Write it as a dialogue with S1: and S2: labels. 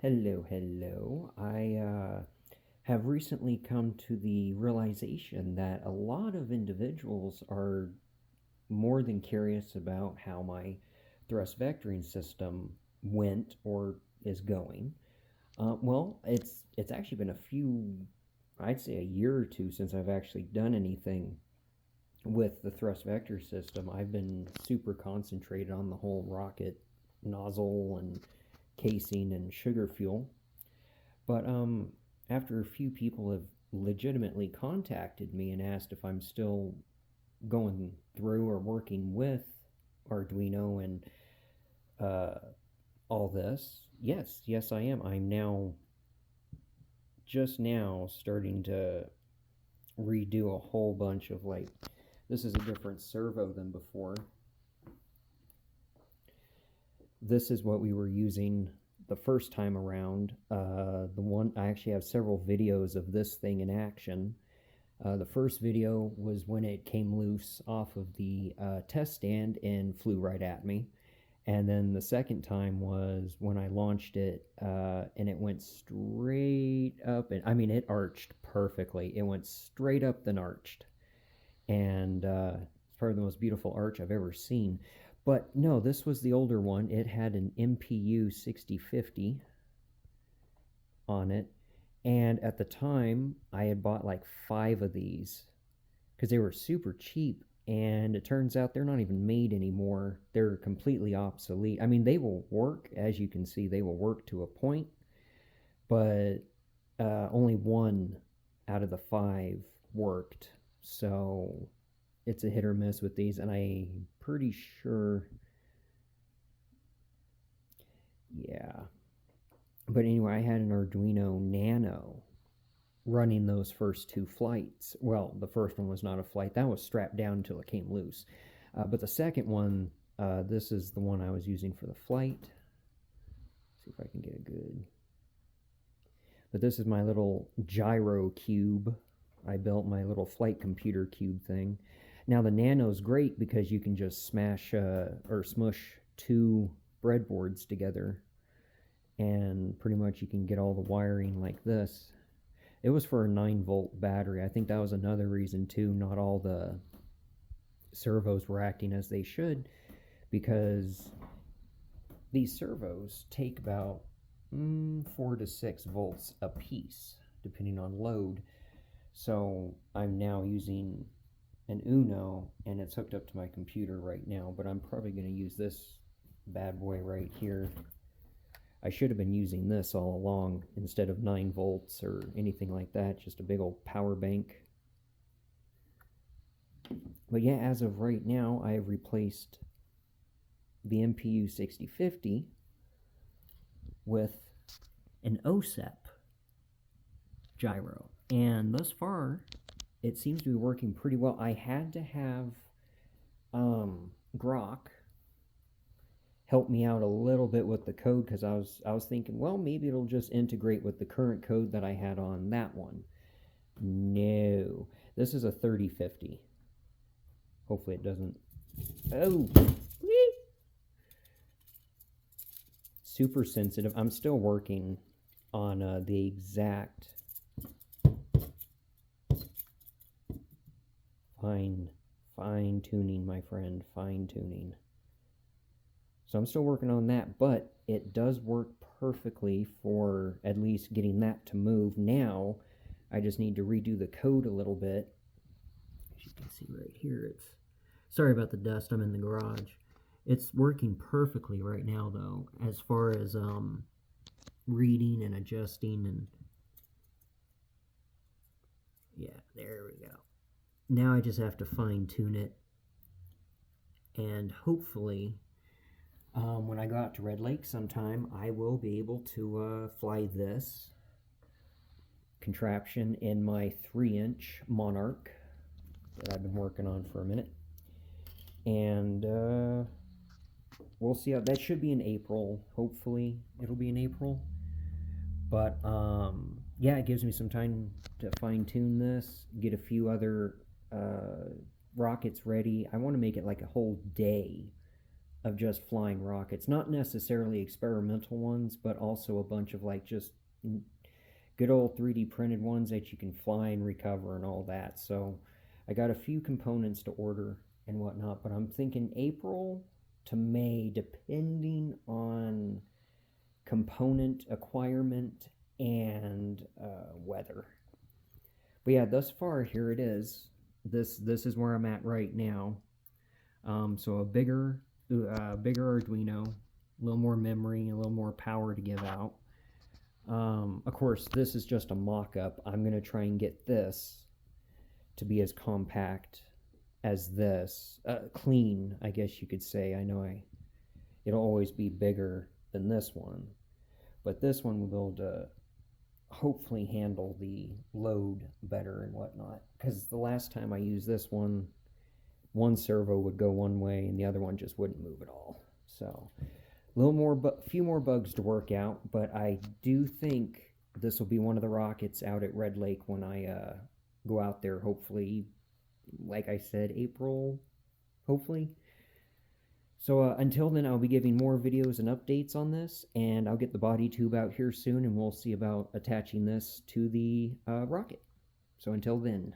S1: Hello. I have recently come to the realization that a lot of individuals are more than curious about how my thrust vectoring system went or is going. It's actually been I'd say a year or two since I've actually done anything with the thrust vector system. I've been super concentrated on the whole rocket nozzle and casing and sugar fuel. But after a few people have legitimately contacted me and asked if I'm still going through or working with Arduino and uh, all this, yes, I am. I'm just now starting to redo a whole bunch of this is a different servo than before. This is what we were using the first time around. The one I actually have several videos of this thing in action. The first video was when it came loose off of the test stand and flew right at me. And then the second time was when I launched it and it went straight up. And I mean, it arched perfectly. It went straight up then arched. And it's probably the most beautiful arch I've ever seen. But no, this was the older one. It had an MPU 6050 on it. And at the time, I had bought like 5 of these because they were super cheap. And it turns out they're not even made anymore. They're completely obsolete. I mean, they will work, as you can see, they will work to a point. But only 1 out of the 5 worked. So it's a hit or miss with these, and I'm pretty sure, yeah. But anyway, I had an Arduino Nano running those first 2 flights. Well, the first one was not a flight. That was strapped down until it came loose. But the second one, this is the one I was using for the flight. Let's see if I can get a good... But this is my little gyro cube. I built my little flight computer cube thing. Now the Nano's great because you can just smash or smush 2 breadboards together and pretty much you can get all the wiring like this. It was for a 9-volt battery. I think that was another reason too. Not all the servos were acting as they should because these servos take about 4 to 6 volts a piece depending on load. So I'm now using an Uno and it's hooked up to my computer right now, but I'm probably going to use this bad boy right here. I should have been using this all along instead of 9 volts or anything like that, just a big old power bank. But yeah, as of right now, I have replaced the MPU 6050 with an OSEP gyro. And thus far, it seems to be working pretty well. I had to have Grok help me out a little bit with the code because I was thinking, well, maybe it'll just integrate with the current code that I had on that one. No, this is a 3050. Hopefully it doesn't. Oh, whee! Super sensitive. I'm still working on the exact fine tuning, my friend, fine tuning. So I'm still working on that, but it does work perfectly for at least getting that to move. Now I just need to redo the code a little bit. As you can see right here, it's sorry about the dust, I'm in the garage. It's working perfectly right now though, as far as reading and adjusting, and yeah, there we go. Now I just have to fine tune it, and hopefully when I go out to Red Lake sometime, I will be able to fly this contraption in my 3-inch Monarch that I've been working on for a minute. And we'll see how that should be in April. Hopefully it'll be in April. But yeah, it gives me some time to fine tune this, get a few other rockets ready. I want to make it like a whole day of just flying rockets. Not necessarily experimental ones, but also a bunch of like just good old 3D printed ones that you can fly and recover and all that. So I got a few components to order and whatnot, but I'm thinking April to May, depending on component acquirement and weather. But yeah, thus far, here it is. This is where I'm at right now. So a bigger Arduino, a little more memory, a little more power to give out. Of course, this is just a mock-up. I'm going to try and get this to be as compact as this. Clean, I guess you could say. I know it'll always be bigger than this one. But this one will be able to hopefully handle the load better and whatnot. Because the last time I used this one servo would go one way and the other one just wouldn't move at all. So a few more bugs to work out, but I do think this will be one of the rockets out at Red Lake when I go out there, hopefully, like I said, April, hopefully. So until then, I'll be giving more videos and updates on this, and I'll get the body tube out here soon, and we'll see about attaching this to the rocket. So until then.